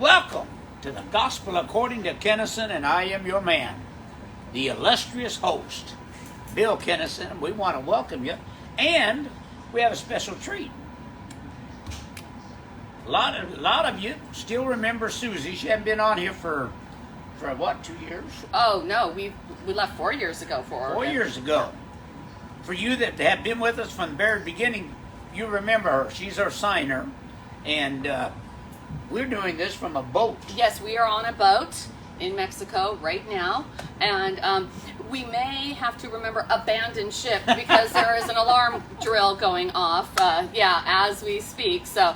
Welcome to the Gospel According to Kinison, and I am your man, the illustrious host, Bill Kinison. We want to welcome you, and we have a special treat. A lot of you still remember Susie. She hadn't been on here for what, 2 years? Oh no, we left 4 years ago for her. 4 years ago. For you that have been with us from the very beginning, you remember her. She's our signer, and we're doing this from a boat. Yes, we are on a boat in Mexico right now, and we may have to remember abandon ship because there is an alarm drill going off, as we speak. So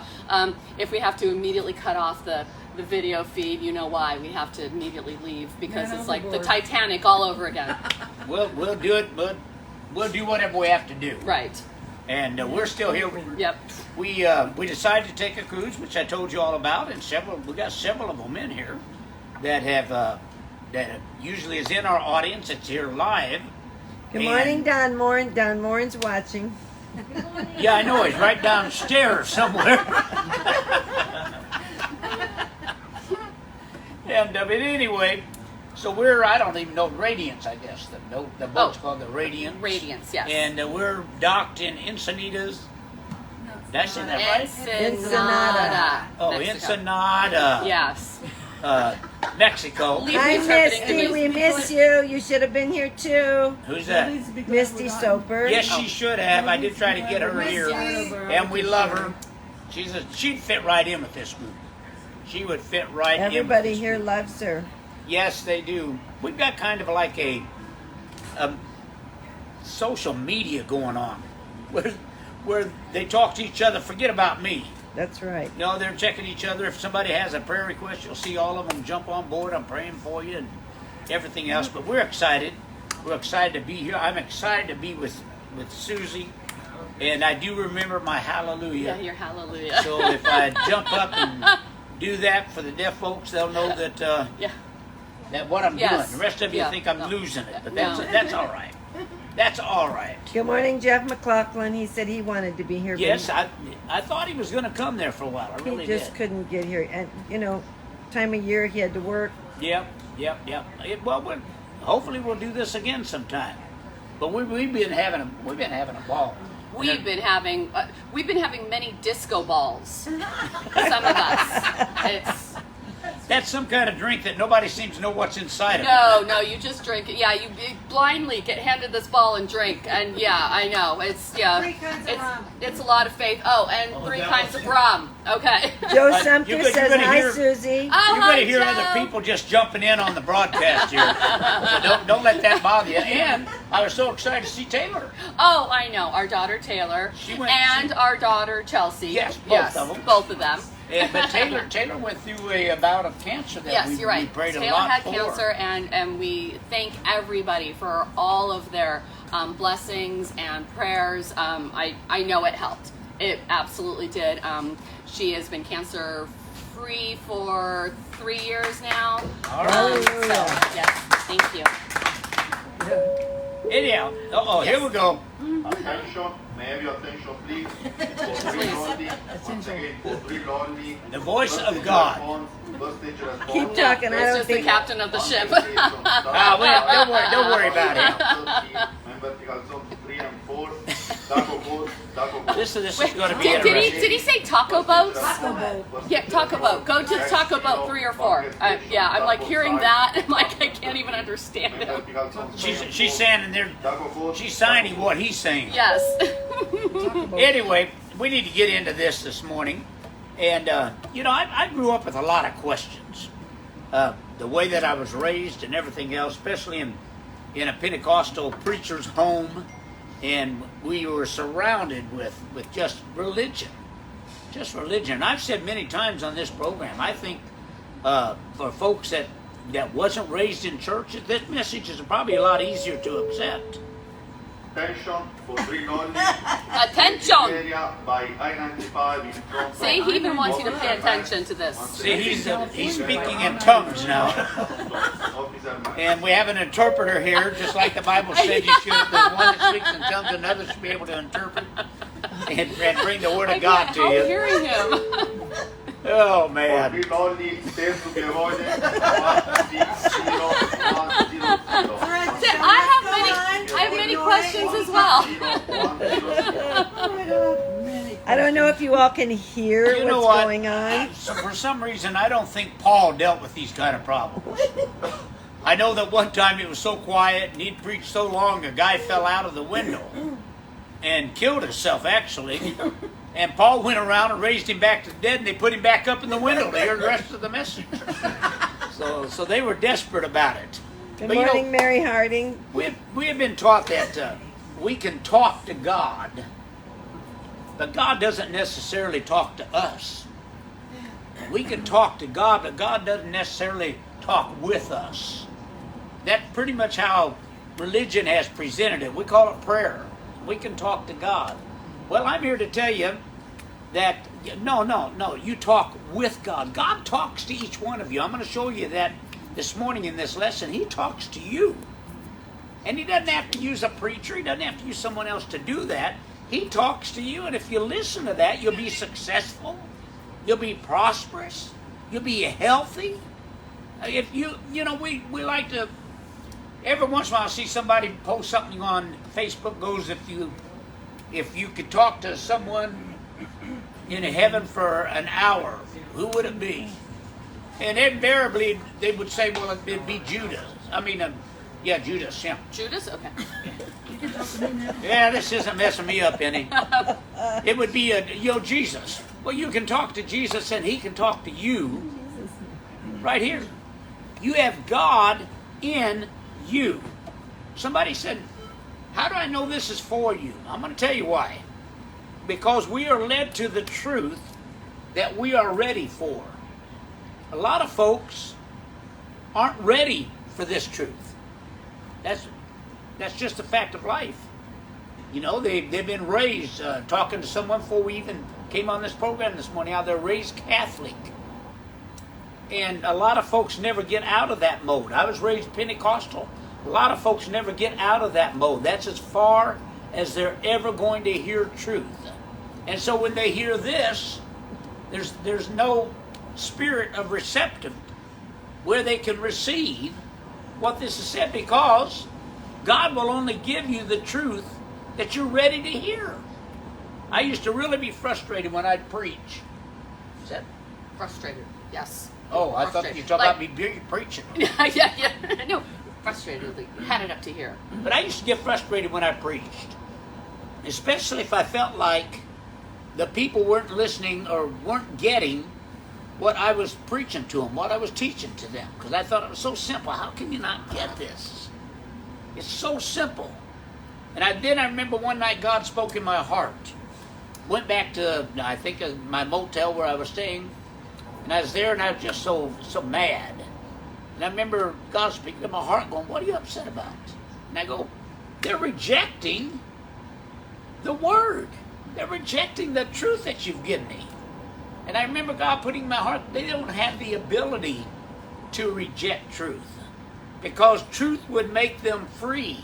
if we have to immediately cut off the video feed, you know why. We have to immediately leave because it's like the Titanic all over again. We'll do it, but we'll do whatever we have to do. Right. And we're still here. Yep. We decided to take a cruise, which I told you all about, and we got several of them in here that have that usually is in our audience. It's here live. Good morning, Don Morin. Don Morin's watching. Yeah, I know. He's right downstairs somewhere. And but anyway, so I don't even know, Radiance, I guess. The boat's called the Radiance. Radiance, yes. And we're docked in Encinitas. Did I say that right? Ensenada. Oh, Mexico. Ensenada. Yes. Mexico. Hi, Misty. We miss you. You should have been here too. Who's that? Misty Soper. Yes, she should have. I did try to get her here, and we love her. She'd fit right in with this group. She would fit right in. Everybody here loves her. Yes, they do. We've got kind of like a social media going on, where they talk to each other. Forget about me. That's right. No, they're checking each other. If somebody has a prayer request, you'll see all of them jump on board. I'm praying for you and everything else. But we're excited. We're excited to be here. I'm excited to be with Susie. And I do remember my hallelujah. Yeah, your hallelujah. So if I jump up and do that for the deaf folks, they'll know that that what I'm doing. The rest of you think I'm losing it. But that's all right. That's all right. Good morning, Jeff McLaughlin. He said he wanted to be here. Yes, I thought he was going to come there for a while. I really did. He just couldn't get here. And, time of year he had to work. Yep. Well, hopefully we'll do this again sometime. But we've been having a ball. We've been having many disco balls. Some of us. That's some kind of drink that nobody seems to know what's inside of it. No, you just drink it. Yeah, you blindly get handed this ball and drink. And yeah, I know. It's 3 kinds of rum. It's a lot of faith. Oh, and 3 kinds of rum. Okay. Joe Sumter says hi, Susie. Oh, you're going to hear Joe. other people just jumping in on the broadcast here. So don't let that bother you. And I was so excited to see Taylor. Oh, I know. Our daughter Taylor our daughter Chelsea. Yes, both of them. Both of them. But Taylor went through a bout of cancer that you're right. we prayed Taylor a lot had for. cancer, and we thank everybody for all of their blessings and prayers. I know it helped. It absolutely did. She has been cancer-free for 3 years now. All right. Yes, thank you. Anyhow, here we go. Attention, may I have your attention, please? The voice of God. Keep talking. I It's don't just the think. captain of the ship. Don't worry about it. This is going to be interesting. Did he say taco boats? Taco boat. Yeah, taco bout. Go to taco boat 3 or 4. I'm like hearing that. I'm like, I can't even understand it. She's standing there. She's signing what he's saying. Yes. Anyway, we need to get into this morning. And, I grew up with a lot of questions. The way that I was raised and everything else, especially in a Pentecostal preacher's home. And we were surrounded with just religion. Just religion. I've said many times on this program, I think for folks that wasn't raised in church, this message is probably a lot easier to accept. Attention for 3 only. Attention! Area by I-95 in front of See, he even wants you to pay attention to this. See, he's speaking in tongues now. And we have an interpreter here, just like the Bible said you should. There's one that speaks in tongues, another should be able to interpret and bring the Word of God to I'm you. hearing him. Oh For man. 3 lolly, 10 to be avoided. 160 100. I have many questions as well. 100. I don't know if you all can hear You know what's what? going on. So for some reason, I don't think Paul dealt with these kind of problems. I know that one time it was so quiet and he'd preached so long, a guy fell out of the window and killed himself, actually. And Paul went around and raised him back to the dead, and they put him back up in the window to hear the rest of the message. So they were desperate about it. Good But, you know, morning, Mary Harding. we have been taught that we can talk to God, but God doesn't necessarily talk to us. We can talk to God, but God doesn't necessarily talk with us. That's pretty much how religion has presented it. We call it prayer. We can talk to God. Well, I'm here to tell you that no, you talk with God. God talks to each one of you. I'm going to show you that this morning in this lesson. He talks to you. And he doesn't have to use a preacher. He doesn't have to use someone else to do that. He talks to you, and if you listen to that, you'll be successful. You'll be prosperous. You'll be healthy. If we like to, every once in a while, see somebody post something on Facebook, goes, if you could talk to someone in heaven for an hour, who would it be? And invariably, they would say, well, it'd be Judas. Judas, yeah. Judas? Okay. Yeah, this isn't messing me up any. It would be Jesus. Well, you can talk to Jesus and he can talk to you right here. You have God in you. Somebody said, how do I know this is for you? I'm going to tell you why. Because we are led to the truth that we are ready for. A lot of folks aren't ready for this truth. That's just a fact of life. You know, they've been raised, talking to someone before we even came on this program this morning, how they're raised Catholic. And a lot of folks never get out of that mode. I was raised Pentecostal. A lot of folks never get out of that mode. That's as far as they're ever going to hear truth. And so when they hear this, there's no spirit of receptive where they can receive what this is said, because God will only give you the truth that you're ready to hear. I used to really be frustrated when I'd preach. Is that? Frustrated. Yes. Oh, I thought you were talking about me preaching. Yeah. No, frustrated. Had it up to here. But I used to get frustrated when I preached, especially if I felt like the people weren't listening or weren't getting what I was preaching to them, what I was teaching to them, because I thought it was so simple. How can you not get this? It's so simple. And then I remember one night God spoke in my heart. Went back to, I think, my motel where I was staying, and I was there, and I was just so mad. And I remember God speaking to my heart, going, "What are you upset about?" And I go, "They're rejecting the word. They're rejecting the truth that you've given me." And I remember God putting in my heart, they don't have the ability to reject truth, because truth would make them free.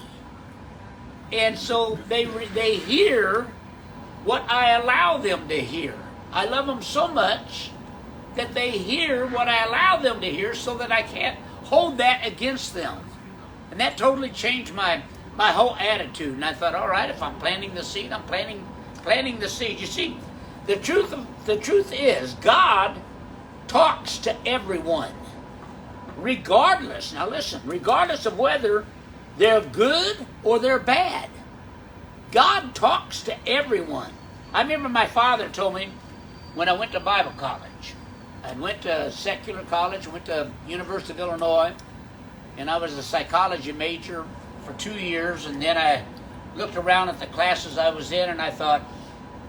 And so they hear what I allow them to hear. I love them so much that they hear what I allow them to hear, so that I can't hold that against them. And that totally changed my whole attitude. And I thought, all right, if I'm planting the seed, I'm planting the seed. You see, the truth is, God talks to everyone, regardless. Now listen, regardless of whether they're good or they're bad. God talks to everyone. I remember my father told me when I went to Bible college. I went to secular college, went to University of Illinois, and I was a psychology major for 2 years, and then I looked around at the classes I was in, and I thought,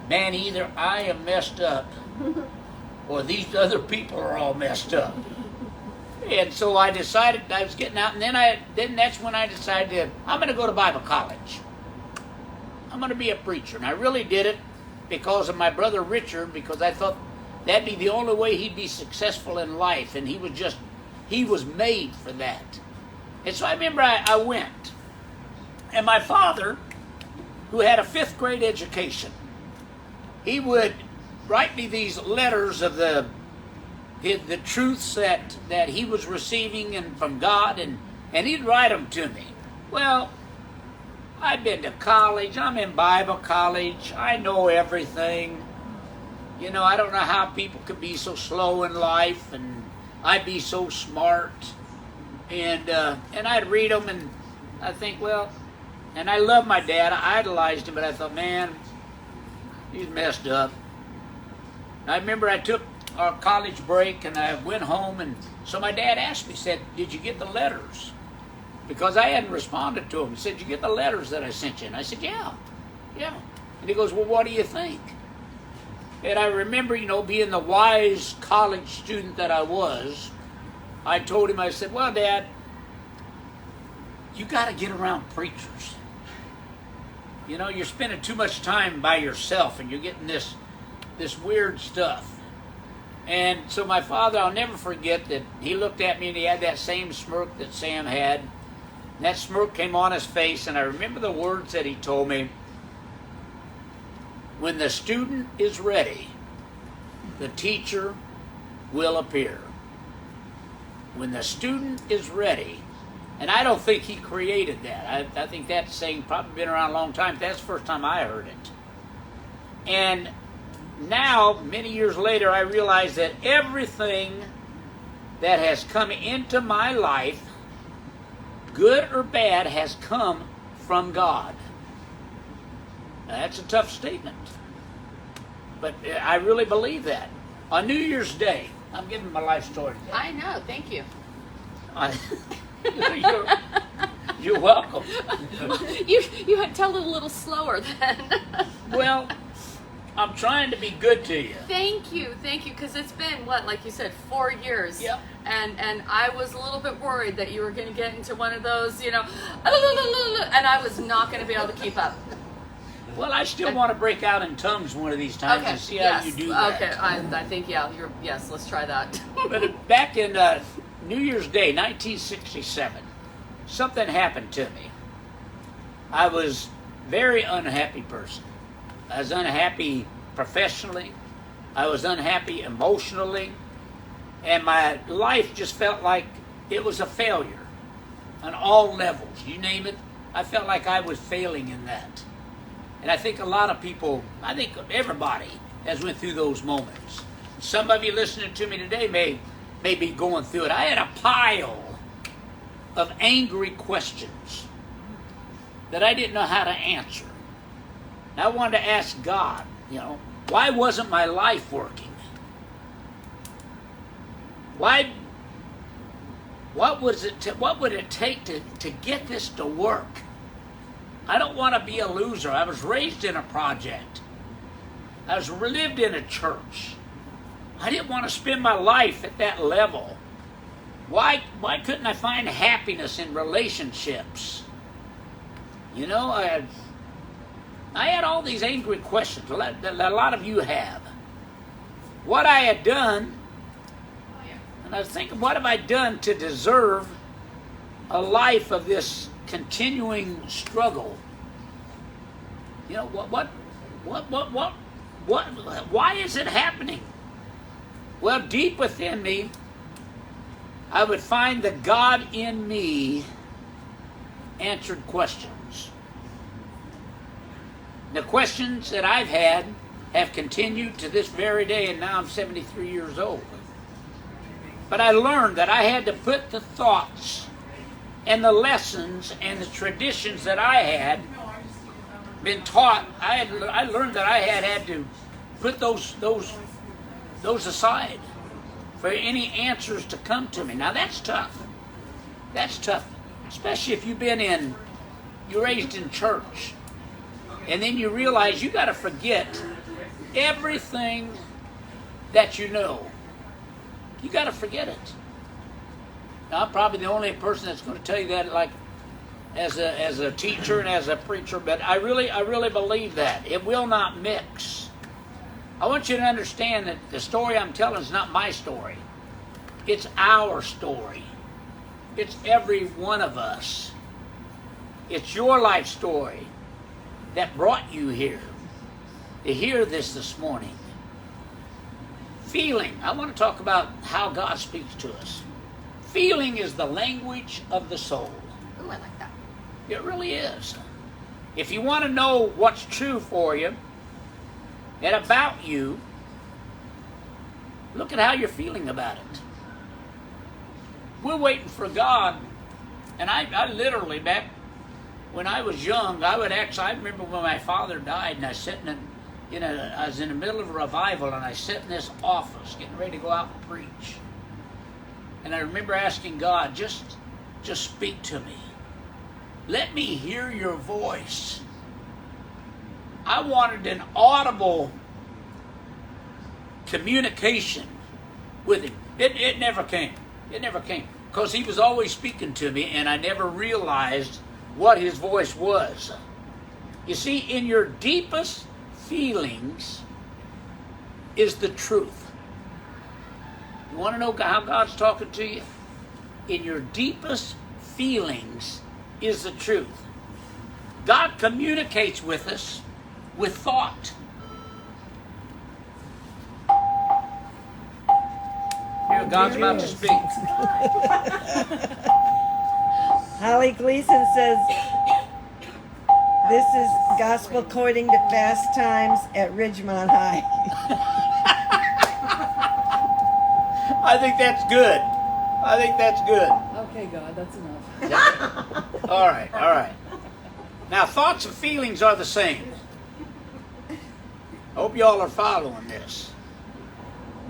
man, either I am messed up or these other people are all messed up. And so I decided I was getting out, and then that's when I decided I'm going to go to Bible college. I'm going to be a preacher. And I really did it because of my brother Richard, because I thought that'd be the only way he'd be successful in life, and he was made for that. And so I remember I went, and my father, who had a 5th grade education, he would write me these letters of the the truths that he was receiving and from God, and he'd write them to me. Well, I've been to college. I'm in Bible college. I know everything. You know, I don't know how people could be so slow in life, and I'd be so smart. And I'd read them, and I think, well, and I love my dad. I idolized him, but I thought, man, he's messed up. I remember I took our college break, and I went home, and so my dad asked me, said, did you get the letters? Because I hadn't responded to him. He said, did you get the letters that I sent you? And I said, yeah. And he goes, well, what do you think? And I remember, you know, being the wise college student that I was, I told him, I said, well, Dad, you got to get around preachers. You know, you're spending too much time by yourself, and you're getting this weird stuff. And so my father, I'll never forget that he looked at me and he had that same smirk that Sam had. And that smirk came on his face, and I remember the words that he told me. When the student is ready, the teacher will appear. When the student is ready, and I don't think he created that. I think that saying probably been around a long time. That's the first time I heard it. And now, many years later, I realize that everything that has come into my life, good or bad, has come from God. Now, that's a tough statement, but I really believe that. On New Year's Day, I'm giving my life story today. I know, thank you. You're welcome. You had to tell it a little slower then. Well, I'm trying to be good to you. Thank you, because it's been, what, like you said, 4 years. Yep. And I was a little bit worried that you were going to get into one of those, you know, and I was not going to be able to keep up. Well, I still want to break out in tongues one of these times and see how you do that. Okay, I think, yes, let's try that. But back in New Year's Day, 1967, something happened to me. I was a very unhappy person. I was unhappy professionally. I was unhappy emotionally. And my life just felt like it was a failure on all levels. You name it, I felt like I was failing in that. And I think a lot of people, I think everybody has went through those moments. Some of you listening to me today may be going through it. I had a pile of angry questions that I didn't know how to answer. And I wanted to ask God, you know, why wasn't my life working? What would it take to get this to work? I don't want to be a loser. I was raised in a project. I lived in a church. I didn't want to spend my life at that level. Why couldn't I find happiness in relationships? You know, I had all these angry questions that a lot of you have. What I had done, and I was thinking, what have I done to deserve a life of this continuing struggle? You know, why is it happening? Well, deep within me, I would find the God in me answered questions. The questions that I've had have continued to this very day, and now I'm 73 years old. But I learned that I had to put the thoughts and the lessons and the traditions that I had been taught, I learned that I had to put those aside for any answers to come to me. Now that's tough. That's tough, especially if you're raised in church, and then you realize you got to forget everything that you know. You got to forget it. Now, I'm probably the only person that's going to tell you that, like, as a teacher and as a preacher, but I really believe that. It will not mix. I want you to understand that the story I'm telling is not my story. It's our story. It's every one of us. It's your life story that brought you here to hear this morning. Feeling. I want to talk about how God speaks to us. Feeling is the language of the soul. Ooh, I like that. It really is. If you want to know what's true for you and about you, look at how you're feeling about it. We're waiting for God. And I literally, back when I was young, I remember when my father died, and I was sitting I was in the middle of a revival, and I sat in this office getting ready to go out and preach. And I remember asking God, just speak to me. Let me hear your voice. I wanted an audible communication with him. It never came. It never came. Because he was always speaking to me, and I never realized what his voice was. You see, in your deepest feelings is the truth. You want to know how God's talking to you? In your deepest feelings is the truth. God communicates with us with thought. Here, God's about to speak. Holly Gleason says, this is gospel according to fast times at Ridgemont High. I think that's good. I think that's good. Okay, God, that's enough. All right. Now, thoughts and feelings are the same. I hope y'all are following this.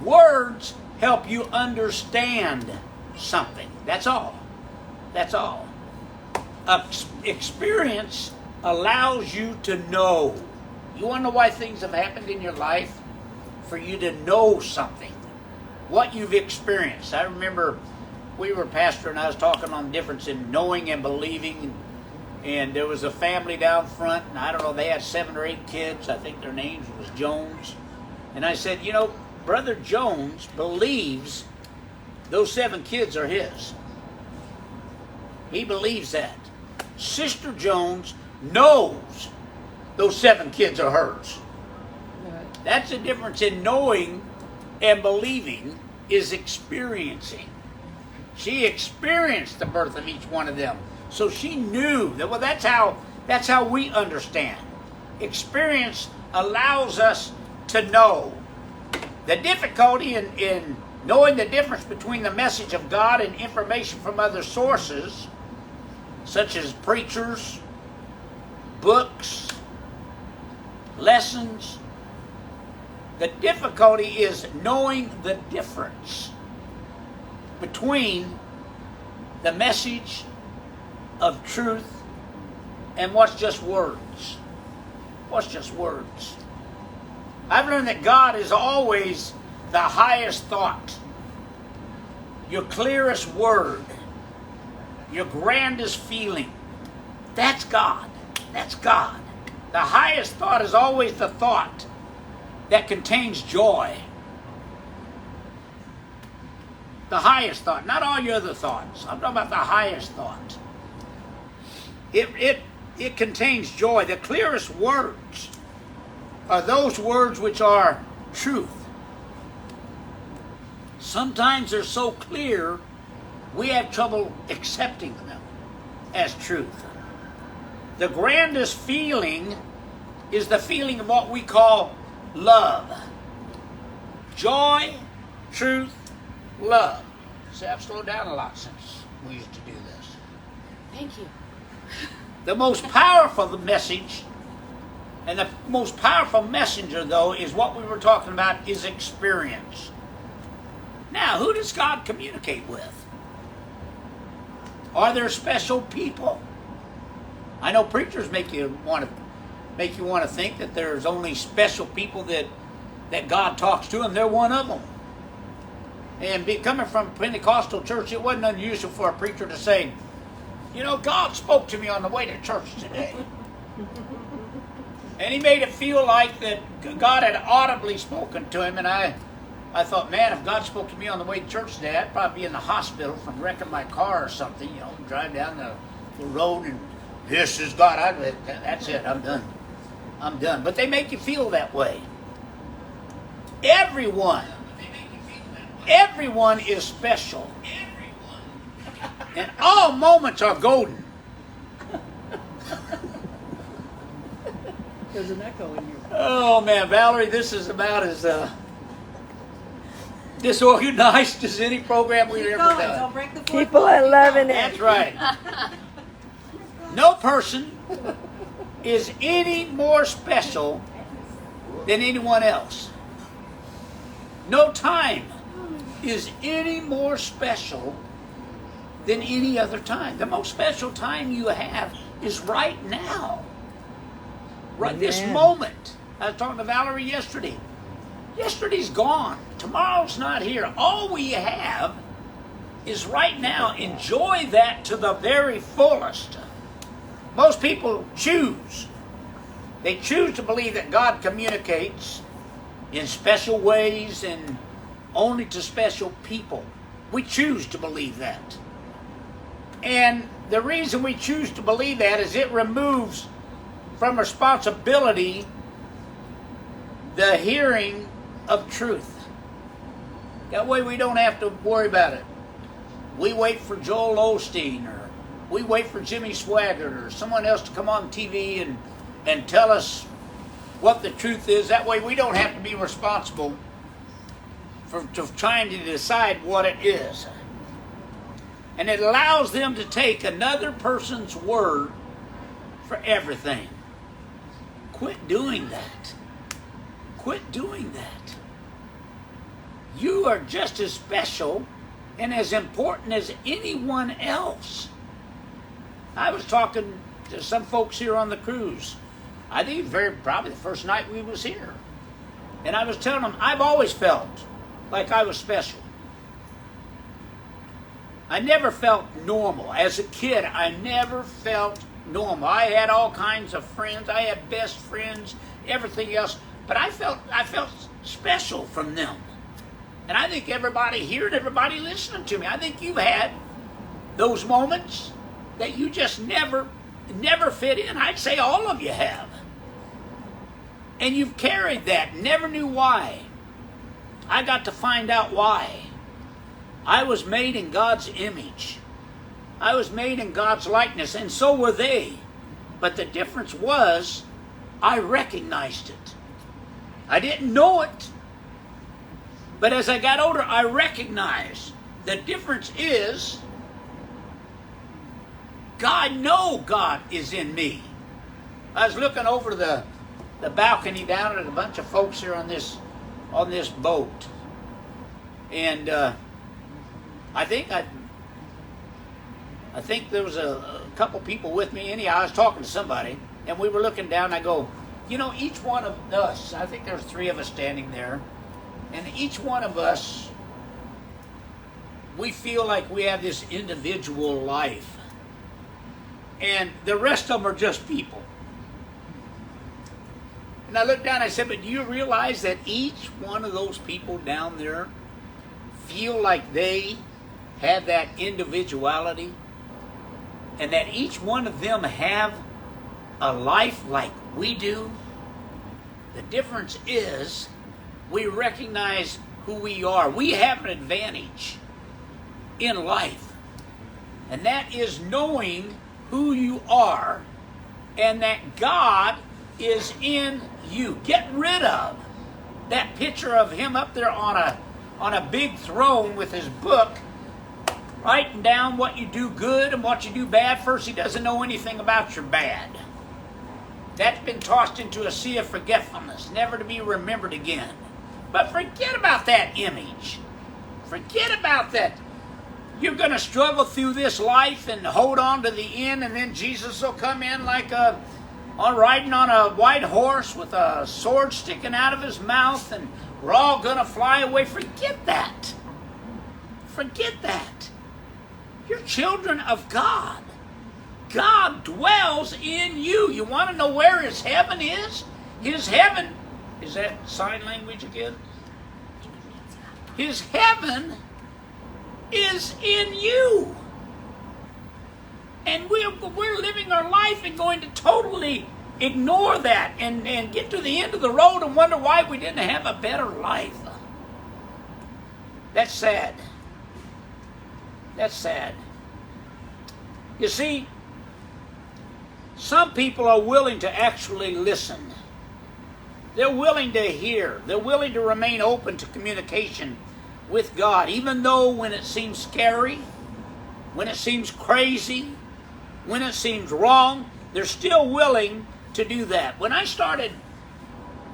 Words help you understand something. That's all. That's all. Experience allows you to know. You want to know why things have happened in your life? For you to know something. What you've experienced. I remember we were pastor and I was talking on the difference in knowing and believing. And there was a family down front, and I don't know, they had 7 or 8 kids. I think their names was Jones. And I said, Brother Jones believes those 7 kids are his. He believes that. Sister Jones knows those 7 kids are hers. Right. That's the difference in knowing and believing is experiencing. She experienced the birth of each one of them. So she knew that. Well, that's how we understand. Experience allows us to know. The difficulty in knowing the difference between the message of God and information from other sources, such as preachers, books, lessons, the difficulty is knowing the difference between the message of truth and what's just words. What's just words. I've learned that God is always the highest thought, your clearest word, your grandest feeling. That's God. That's God. The highest thought is always the thought that contains joy. The highest thought, not all your other thoughts. I'm talking about the highest thought. It contains joy. The clearest words are those words which are truth. Sometimes they're so clear, we have trouble accepting them as truth. The grandest feeling is the feeling of what we call love. Joy, truth, love. See, I've slowed down a lot since we used to do this. Thank you. The most powerful message and the most powerful messenger, though, is what we were talking about, is experience. Now, who does God communicate with? Are there special people? I know preachers make you want to think that there's only special people that God talks to, and they're one of them. And coming from a Pentecostal church, it wasn't unusual for a preacher to say, God spoke to me on the way to church today. And he made it feel like that God had audibly spoken to him. And I thought, man, if God spoke to me on the way to church today, I'd probably be in the hospital from wrecking my car or something, drive down the road and this is God. That's it, I'm done. I'm done. But they make you feel that way. Everyone Everyone is special. And all moments are golden. There's an echo in you. Oh man, Valerie, this is about as disorganized as any program we've ever done. Don't break the fourth People are loving it. That's right. No person is any more special than anyone else. No time is any more special than any other time. The most special time you have is right now. Right this moment. I was talking to Valerie yesterday. Yesterday's gone. Tomorrow's not here. All we have is right now. Enjoy that to the very fullest. Most people choose. They choose to believe that God communicates in special ways and only to special people. We choose to believe that. And the reason we choose to believe that is it removes from responsibility the hearing of truth. That way we don't have to worry about it. We wait for Joel Osteen, or we wait for Jimmy Swaggart or someone else to come on TV and tell us what the truth is. That way we don't have to be responsible for trying to decide what it is. And it allows them to take another person's word for everything. Quit doing that. Quit doing that. You are just as special and as important as anyone else. I was talking to some folks here on the cruise. I think probably the first night we was here. And I was telling them, I've always felt like I was special. I never felt normal. As a kid, I never felt normal. I had all kinds of friends. I had best friends, everything else. But I felt special from them. And I think everybody here and everybody listening to me, I think you've had those moments that you just never fit in. I'd say all of you have. And you've carried that, never knew why. I got to find out why. I was made in God's image. I was made in God's likeness, and so were they. But the difference was, I recognized it. I didn't know it. But as I got older, I recognized the difference is, God is in me. I was looking over the balcony down at a bunch of folks here on this boat. And I think there was a couple people with me. Anyhow, I was talking to somebody, and we were looking down, and I go, each one of us, I think there's 3 of us standing there, and each one of us, we feel like we have this individual life. And the rest of them are just people. And I looked down and I said, but do you realize that each one of those people down there feel like they have that individuality? And that each one of them have a life like we do? The difference is we recognize who we are. We have an advantage in life. And that is knowing who you are and that God is in you. Get rid of that picture of him up there on a big throne with his book, writing down what you do good and what you do bad. First, he doesn't know anything about your bad. That's been tossed into a sea of forgetfulness, never to be remembered again. But forget about that image. Forget about that. You're going to struggle through this life and hold on to the end, and then Jesus will come in like riding on a white horse with a sword sticking out of his mouth, and we're all going to fly away. Forget that. Forget that. You're children of God. God dwells in you. You want to know where his heaven is? His heaven, is that sign language again? His heaven is in you. And we're living our life and going to totally ignore that and get to the end of the road and wonder why we didn't have a better life. That's sad. That's sad. You see, some people are willing to actually listen. They're willing to hear. They're willing to remain open to communication with God, even though when it seems scary, when it seems crazy, when it seems wrong, they're still willing to do that. When I started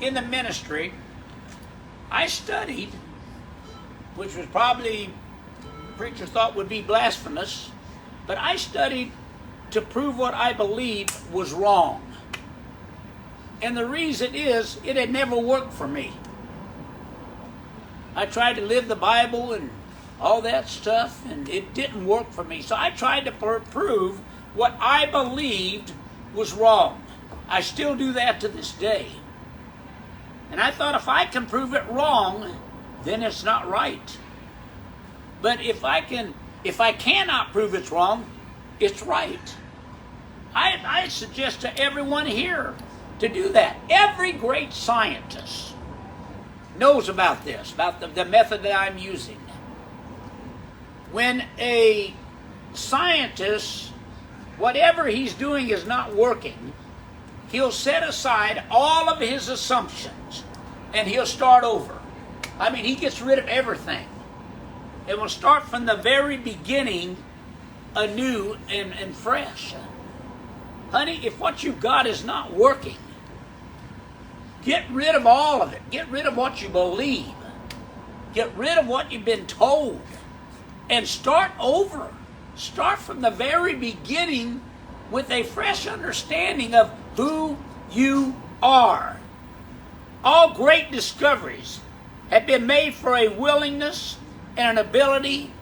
in the ministry, I studied, which was probably preacher thought would be blasphemous, but I studied to prove what I believed was wrong. And the reason is, it had never worked for me. I tried to live the Bible and all that stuff, and it didn't work for me. So I tried to prove what I believed was wrong. I still do that to this day. And I thought if I can prove it wrong, then it's not right. But if I cannot prove it's wrong, it's right. I suggest to everyone here to do that. Every great scientist knows about this, about the method that I'm using. When a scientist, whatever he's doing is not working, he'll set aside all of his assumptions and he'll start over. I mean, he gets rid of everything. It will start from the very beginning anew and fresh. Honey, if what you've got is not working, get rid of all of it. Get rid of what you believe. Get rid of what you've been told. And start over. Start from the very beginning with a fresh understanding of who you are. All great discoveries have been made for a willingness and an ability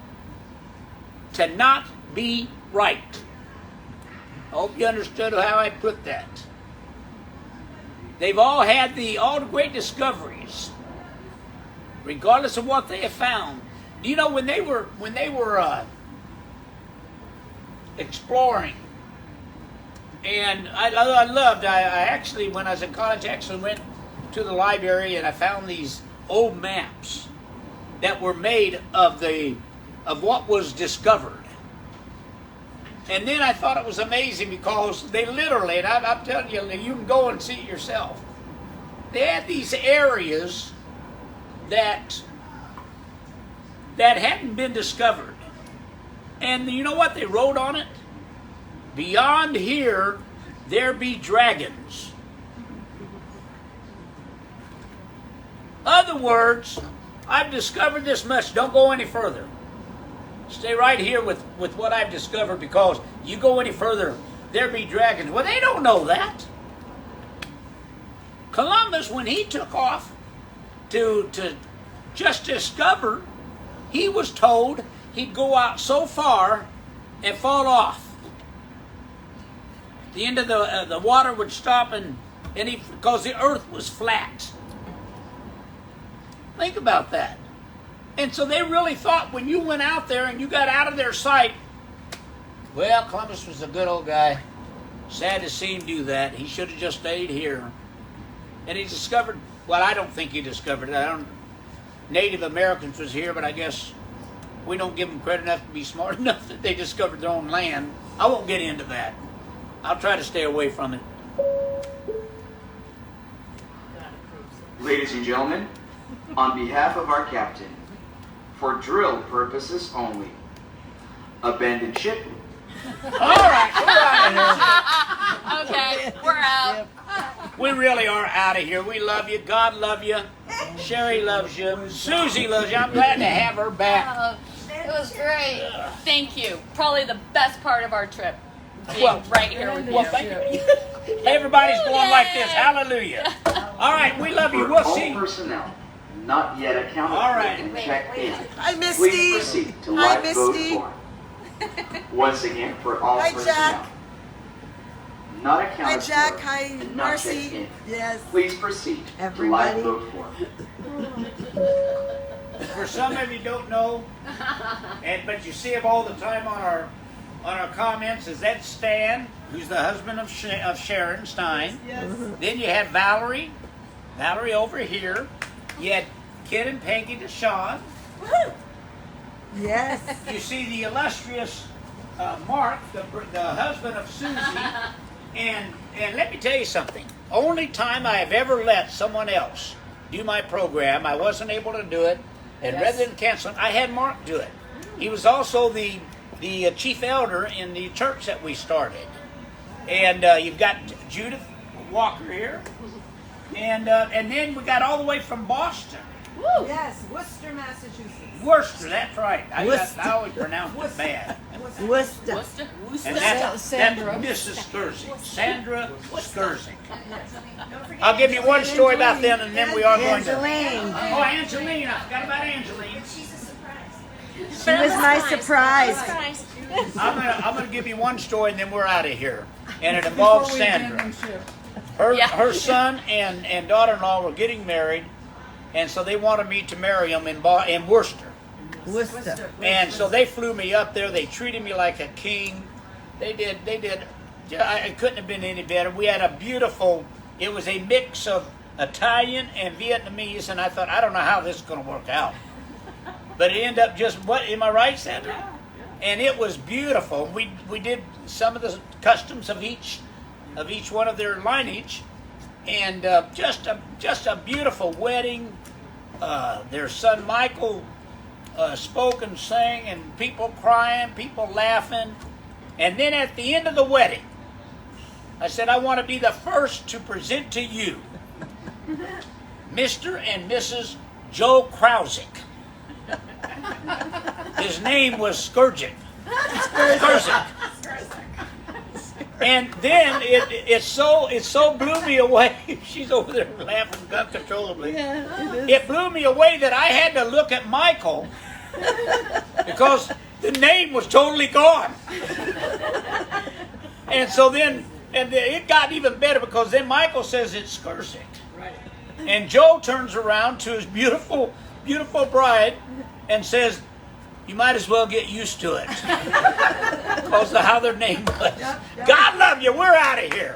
to not be right. I hope you understood how I put that. They've all had all the great discoveries, regardless of what they have found. Do you know when they were exploring? And I actually, when I was in college, I actually went to the library and I found these old maps that were made of what was discovered. And then I thought it was amazing because they literally, and I'm telling you, you can go and see it yourself. They had these areas that hadn't been discovered. And you know what they wrote on it? Beyond here, there be dragons. Other words, I've discovered this much. Don't go any further. Stay right here with what I've discovered, because you go any further, there be dragons. Well, they don't know that. Columbus, when he took off to just discover, he was told he'd go out so far and fall off. The end of the water would stop, because the earth was flat. Think about that. And so they really thought when you went out there and you got out of their sight, well, Columbus was a good old guy. Sad to see him do that. He should have just stayed here. And he discovered, well, I don't think he discovered it. Native Americans was here, but I guess we don't give them credit enough to be smart enough that they discovered their own land. I won't get into that. I'll try to stay away from it. Ladies and gentlemen, on behalf of our captain, for drill purposes only, abandon ship. All right, we're out of here. Okay, we're out. We really are out of here. We love you. God love you. Sherry loves you. Susie loves you. I'm glad to have her back. It was great. Thank you. Probably the best part of our trip. Being Well, right here with you. Well, thank you. Everybody's going like this. Hallelujah. All right, we love you. For We'll all see. personnel not yet accounted All for right. and checked in, Hi, Misty. please proceed to Hi, lifeboat Misty. 4. Once again, for all Hi, personnel Jack. not Hi, accounted Jack. for Hi, and not checked Marcy. in, Yes. please proceed Everybody. to lifeboat 4. For some of you don't know, but you see him all the time on our comments, is that Stan, who's the husband of Sharon Stein. Yes. Then you had Valerie over here. You had Kid and Peggy Deshawn. Yes. You see the illustrious Mark, the husband of Susie, and let me tell you something. Only time I have ever let someone else do my program, I wasn't able to do it, and rather than canceling, I had Mark do it. He was also the chief elder in the church that we started, and you've got Judith Walker here, and then we got all the way from Boston. Woo. Yes, Worcester, Massachusetts. Worcester, that's right. Worcester. I always pronounce it bad. Worcester. And that's Sandra. Mrs. Skurzing. Sandra Skurzing. I'll give you one story about them, and then we are going to. Angeline. Oh, Angeline. I forgot about Angeline. She was my surprise. I'm gonna give you one story, and then we're out of here. And it involves Before we Sandra. abandon ship. Her son and daughter-in-law were getting married, and so they wanted me to marry them in Worcester. Worcester. And so they flew me up there. They treated me like a king. They did. It couldn't have been any better. We had a beautiful. It was a mix of Italian and Vietnamese, and I thought, I don't know how this is going to work out. But it ended up just what? Am I right, Sandra? And it was beautiful. We did some of the customs of each one of their lineage, and just a beautiful wedding. Their son Michael spoke and sang, and people crying, people laughing. And then at the end of the wedding, I said, I want to be the first to present to you Mr. and Mrs. Joe Krausick. His name was Skurgic. And then it so blew me away. She's over there laughing uncontrollably. It blew me away that I had to look at Michael because the name was totally gone. And so then, and it got even better because then Michael says it's Skurzik. Right. And Joe turns around to his beautiful, beautiful bride and says, you might as well get used to it. Because of how their name was. God love you. We're out of here.